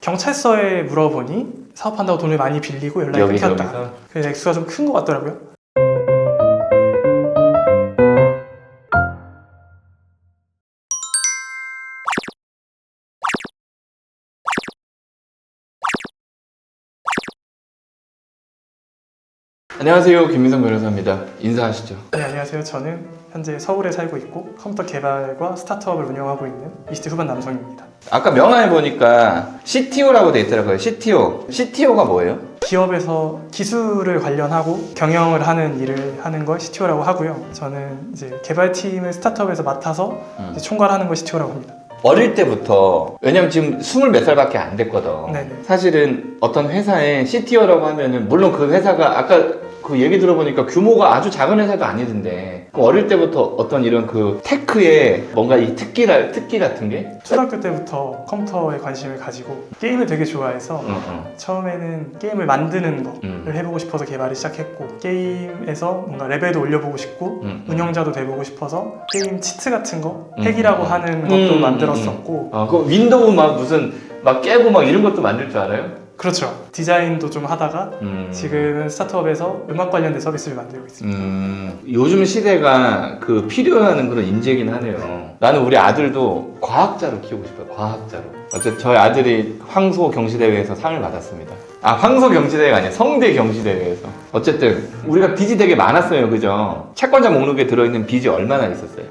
경찰서에 물어보니 사업한다고 돈을 많이 빌리고 연락이 끊겼다. 그래서 액수가 좀 큰 것 같더라고요. 안녕하세요, 김민성 변호사입니다. 인사하시죠. 네, 안녕하세요. 저는 현재 서울에 살고 있고 컴퓨터 개발과 스타트업을 운영하고 있는 20대 후반 남성입니다. 아까 명함에 보니까 CTO라고 돼 있더라고요. CTO가 뭐예요? 기업에서 기술을 관련하고 경영을 하는 일을 하는 걸 CTO라고 하고요. 저는 이제 개발팀을 스타트업에서 맡아서 이제 총괄하는 걸 CTO라고 합니다. 어릴 때부터, 왜냐면 지금 20몇 살밖에 안 됐거든. 네네. 사실은 어떤 회사에 CTO라고 하면은, 물론 그 회사가 아까 그 얘기 들어보니까 규모가 아주 작은 회사도 아니던데, 그럼 어릴 때부터 어떤 이런 그 테크에 뭔가 이 특기 같은 게? 초등학교 때부터 컴퓨터에 관심을 가지고 게임을 되게 좋아해서 처음에는 게임을 만드는 거를 해보고 싶어서 개발을 시작했고, 게임에서 뭔가 레벨도 올려보고 싶고 운영자도 돼보고 싶어서 게임 치트 같은 거, 핵이라고 하는 것도 만들었었고. 그 윈도우 막 깨고 막 이런 것도 만들 줄 알아요? 그렇죠. 디자인도 좀 하다가 지금은 스타트업에서 음악 관련된 서비스를 만들고 있습니다. 요즘 시대가 그 필요한 그런 인재긴 하네요. 나는 우리 아들도 과학자로 키우고 싶어요. 과학자로. 어쨌든 저희 아들이 황소 경시대회에서 상을 받았습니다. 아, 황소 경시대회가 아니라 성대 경시대회에서. 어쨌든 우리가 빚이 되게 많았어요. 그죠? 채권자 목록에 들어있는 빚이 얼마나 있었어요?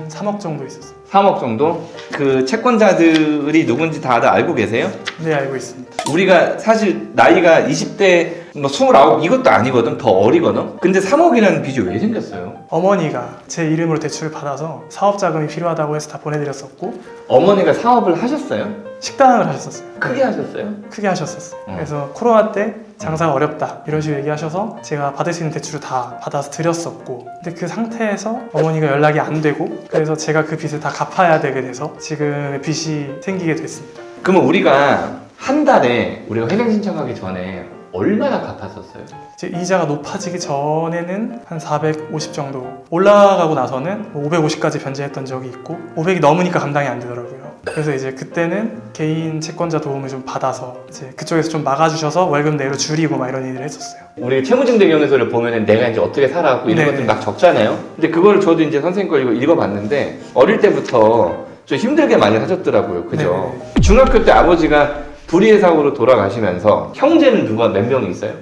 3억 정도 있었어요. 3억 정도? 그 채권자들이 누군지 다들 알고 계세요? 네, 알고 있습니다. 우리가 사실 나이가 20대 뭐 29 이것도 아니거든. 더 어리거든. 근데 3억이라는 빚이 왜 생겼어요? 어머니가 제 이름으로 대출을 받아서 사업 자금이 필요하다고 해서 다 보내드렸었고, 어머니가 사업을 하셨어요? 식당을 하셨었어요. 크게 하셨어요? 크게 하셨었어요. 그래서 코로나 때 장사가 어렵다 이런 식으로 얘기하셔서 제가 받을 수 있는 대출을 다 받아서 드렸었고, 근데 그 상태에서 어머니가 연락이 안 되고, 그래서 제가 그 빚을 다 갚아야 되게 돼서 지금의 빚이 생기게 됐습니다. 그러면 우리가 한 달에 우리가 회생 신청하기 전에 얼마나 갚았었어요? 이제 이자가 높아지기 전에는 한 450 정도, 올라가고 나서는 550까지 변제했던 적이 있고, 500이 넘으니까 감당이 안 되더라고요. 그래서 이제 그때는 개인 채권자 도움을 좀 받아서 이제 그쪽에서 좀 막아주셔서 월급 내로 줄이고 막 이런 일을 했었어요. 우리 채무증대경에서를 보면은 내가 이제 어떻게 살아왔고 이런 것들 막 적잖아요. 근데 그걸 저도 이제 선생님 거 읽어봤는데 어릴 때부터 좀 힘들게 많이 하셨더라고요. 그죠? 네네. 중학교 때 아버지가 불의의 사고로 돌아가시면서 형제는 누가 몇 명이 있어요?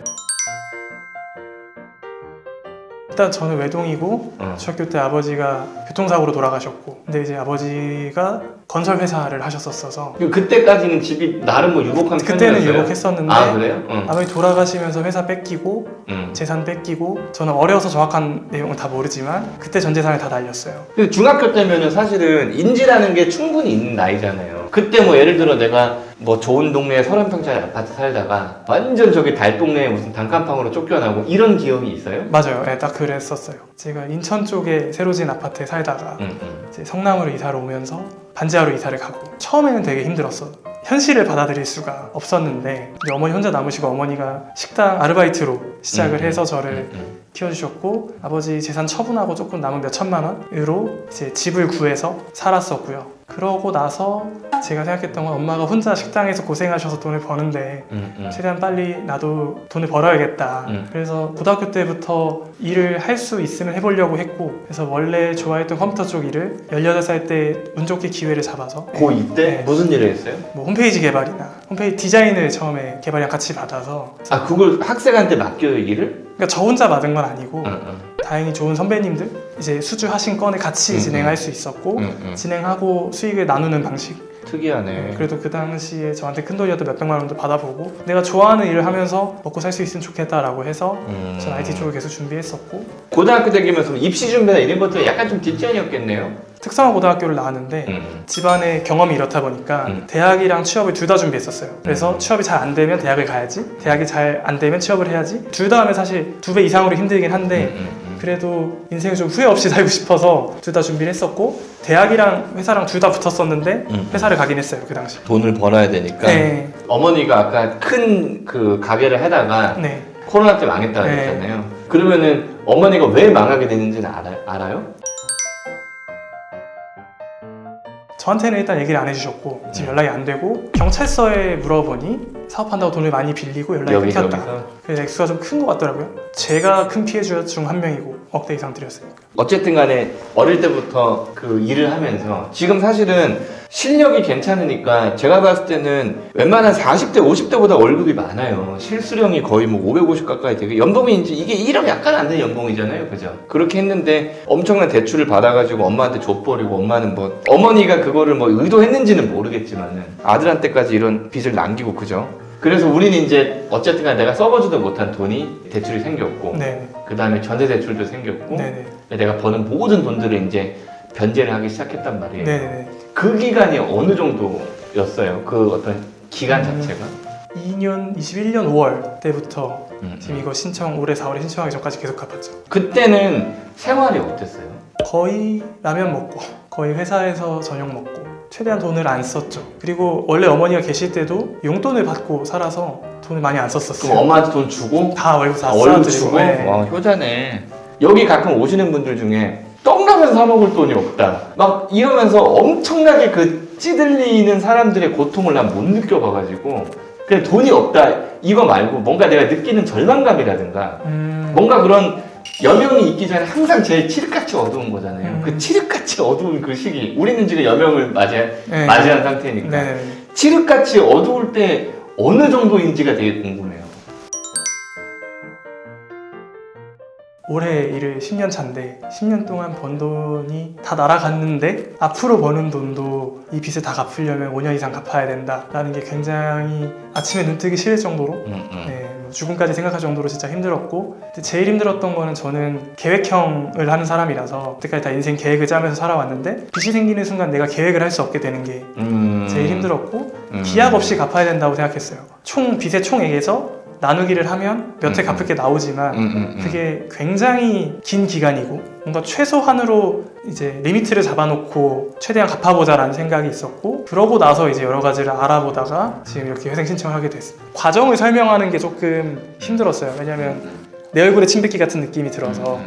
일단 저는 외동이고 중학교 때 아버지가 교통사고로 돌아가셨고, 근데 이제 아버지가 건설 회사를 하셨었어서 그때까지는 집이 나름 뭐 유복한 편이었어요? 그때는 유복했었는데, 아, 그래요? 아버지 돌아가시면서 회사 뺏기고 재산 뺏기고, 저는 어려서 정확한 내용은 다 모르지만 그때 전 재산을 다 날렸어요. 근데 중학교 때면은 사실은 인지라는 게 충분히 있는 나이잖아요. 그때 뭐 예를 들어 내가 뭐 좋은 동네에 30평짜리 아파트 살다가 완전 저기 달동네에 무슨 단칸방으로 쫓겨나고 이런 기억이 있어요? 맞아요. 네, 딱 그랬었어요. 제가 인천 쪽에 새로 지은 아파트에 살다가 이제 성남으로 이사를 오면서 반지하로 이사를 가고, 처음에는 되게 힘들었어. 현실을 받아들일 수가 없었는데, 이제 어머니 혼자 남으시고 어머니가 식당 아르바이트로 시작을 해서 저를 키워주셨고, 아버지 재산 처분하고 조금 남은 몇 천만 원으로 이제 집을 구해서 살았었고요. 그러고 나서 제가 생각했던 건, 엄마가 혼자 식당에서 고생하셔서 돈을 버는데 최대한 빨리 나도 돈을 벌어야겠다. 그래서 고등학교 때부터 일을 할 수 있으면 해보려고 했고, 그래서 원래 좋아했던 컴퓨터 쪽 일을 18살 때 운 좋게 기회를 잡아서 고2 때? 네. 무슨 일을 했어요? 뭐 홈페이지 개발이나 홈페이지 디자인을 처음에 개발이랑 같이 받아서. 아, 그걸 학생한테 맡겨요, 일을? 그러니까 저 혼자 받은 건 아니고 다행히 좋은 선배님들 이제 수주하신 건을 같이 진행할 수 있었고, 진행하고 수익을 나누는 방식. 특이하네. 그래도 그 당시에 저한테 큰 돈이어도 몇백만 원도 받아보고, 내가 좋아하는 일을 하면서 먹고 살 수 있으면 좋겠다라고 해서 전 IT 쪽을 계속 준비했었고. 고등학교 때기면서 입시 준비나 이런 것도 약간 좀 뒷전이었겠네요. 특성화 고등학교를 나왔는데 집안의 경험이 이렇다 보니까 대학이랑 취업을 둘 다 준비했었어요. 그래서 취업이 잘 안 되면 대학을 가야지, 대학이 잘 안 되면 취업을 해야지. 둘 다 하면 사실 2배 이상으로 힘들긴 한데 그래도 인생을 좀 후회 없이 살고 싶어서 둘 다 준비를 했었고, 대학이랑 회사랑 둘 다 붙었었는데 회사를 가긴 했어요, 그 당시. 돈을 벌어야 되니까. 네. 어머니가 아까 큰 그 가게를 하다가 네. 코로나 때 망했다고 네. 했잖아요. 그러면은 어머니가 왜 망하게 됐는지는 알아요? 저한테는 일단 얘기를 안 해주셨고 지금 연락이 안 되고 경찰서에 물어보니 사업한다고 돈을 많이 빌리고 연락이 끊겼다. 여기서 그래서 액수가 좀 큰 것 같더라고요. 제가 큰 피해자 중 한 명이고 억대 이상 드렸으니까. 어쨌든 간에 어릴 때부터 그 일을 하면서 지금 사실은 실력이 괜찮으니까 제가 봤을 때는 웬만한 40대, 50대보다 월급이 많아요. 실수령이 거의 뭐 550 가까이 되고 연봉이 이제 이게 1억 약간 안 되는 연봉이잖아요. 그죠? 그렇게 했는데 엄청난 대출을 받아가지고 엄마한테 줘버리고 엄마는 뭐 어머니가 그거를 뭐 의도했는지는 모르겠지만은 아들한테까지 이런 빚을 남기고 그죠? 그래서 우리는 이제 어쨌든 간에 내가 써보지도 못한 돈이 대출이 생겼고 네. 그 다음에 전세 대출도 생겼고 네네. 내가 버는 모든 돈들을 이제 변제를 하기 시작했단 말이에요. 네네. 그 기간이 어느 정도였어요? 그 어떤 기간 자체가? 2년 21년 5월 때부터 지금 이거 신청 올해 4월에 신청하기 전까지 계속 갚았죠. 그때는 생활이 어땠어요? 거의 라면 먹고 거의 회사에서 저녁 먹고 최대한 돈을 안 썼죠. 그리고 원래 어머니가 계실 때도 용돈을 받고 살아서 돈을 많이 안 썼었어요. 그럼 엄마한테 돈 주고? 다 월급 다 월급 써드리고. 주고? 네. 와 효자네. 여기 가끔 오시는 분들 중에 떡라면 사 먹을 돈이 없다 막 이러면서 엄청나게 그 찌들리는 사람들의 고통을 난 못 느껴봐가지고 그냥 돈이 없다 이거 말고 뭔가 내가 느끼는 절망감이라든가 뭔가 그런 여명이 있기 전에 항상 제일 칠흑같이 어두운 거잖아요. 그 칠흑같이 어두운 그 시기 우리는 지금 여명을 네. 맞이한 상태니까 네. 칠흑같이 어두울 때 어느 정도인지가 되게 궁금해요. 올해 일을 10년 차인데 10년 동안 번 돈이 다 날아갔는데 앞으로 버는 돈도 이 빚을 다 갚으려면 5년 이상 갚아야 된다라는 게 굉장히 아침에 눈 뜨기 싫을 정도로 네, 뭐 죽음까지 생각할 정도로 진짜 힘들었고 근데 제일 힘들었던 거는 저는 계획형을 하는 사람이라서 그때까지 다 인생 계획을 짜면서 살아왔는데 빚이 생기는 순간 내가 계획을 할 수 없게 되는 게 제일 힘들었고 기약 없이 갚아야 된다고 생각했어요. 총 빚의 총액에서 나누기를 하면 몇 회 갚을 게 나오지만 그게 굉장히 긴 기간이고 뭔가 최소한으로 이제 리미트를 잡아놓고 최대한 갚아보자라는 생각이 있었고 그러고 나서 이제 여러 가지를 알아보다가 지금 이렇게 회생 신청을 하게 됐습니다. 과정을 설명하는 게 조금 힘들었어요. 왜냐면 내 얼굴에 침 뱉기 같은 느낌이 들어서